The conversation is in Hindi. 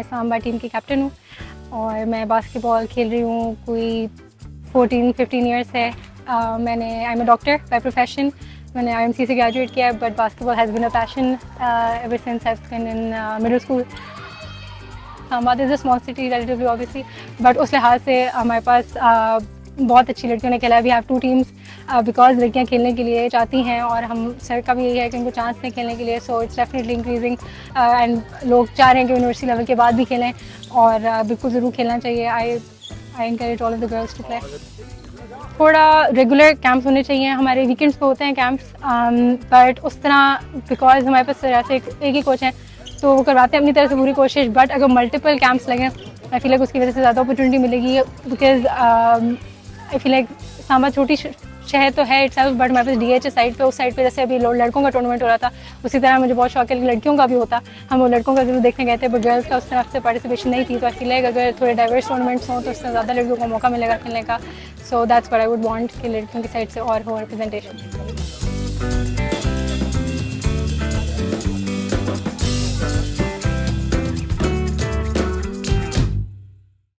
सांबा टीम की कैप्टन हूँ और मैं बास्केटबॉल खेल रही हूँ कोई 14-15 ईयर्स है। मैंने I am a doctor by profession. मैंने IMC से ग्रेजुएट किया है, but basketball has been a passion ever since I been in middle school. Ahmedabad is a small city relatively obviously, but उस लिहाज से हमारे पास बहुत अच्छी लड़कियों ने खेला है। वी हैव 2 टीम्स बिकॉज लड़कियां खेलने के लिए चाहती हैं और हम सर का भी यही है कि उनको चांस दें खेलने के लिए। So it's definitely increasing and लोग चाह रहे हैं कि यूनिवर्सिटी लेवल के बाद भी खेलें और बिल्कुल ज़रूर खेलना चाहिए। I encourage all of the girls to play. थोड़ा रेगुलर कैंप्स होने चाहिए। हमारे वीकेंड्स पे होते हैं कैंप्स, बट उस तरह बिकॉज हमारे पास ऐसे एक ही कोच हैं तो वो करवाते हैं अपनी तरफ से पूरी कोशिश। बट अगर मल्टीपल कैंप्स लगें आई फील लाइक उसकी वजह से ज़्यादा अपॉर्चुनिटी मिलेगी, because I feel like Samba छोटी शहर तो है इटसेल्फ, बट हमारे पास DH साइड पे, उस साइड पे जैसे अभी लड़कों का टूर्नामेंट हो रहा था उसी तरह मुझे बहुत शौक है कि लड़कियों का भी होता। हम वो लड़कों का जरूर देखने गए थे, बट गर्ल्स का उस तरफ से पार्टिसिपेशन नहीं थी। तो आई फील लाइक अगर थोड़े डाइवर्स टूर्नामेंट्स हों तो उससे ज़्यादा लड़कियों को मौका मिलेगा खेलने का। So that's what I would want कि लड़कियों की साइड से और हो रिप्रेजेंटेशन।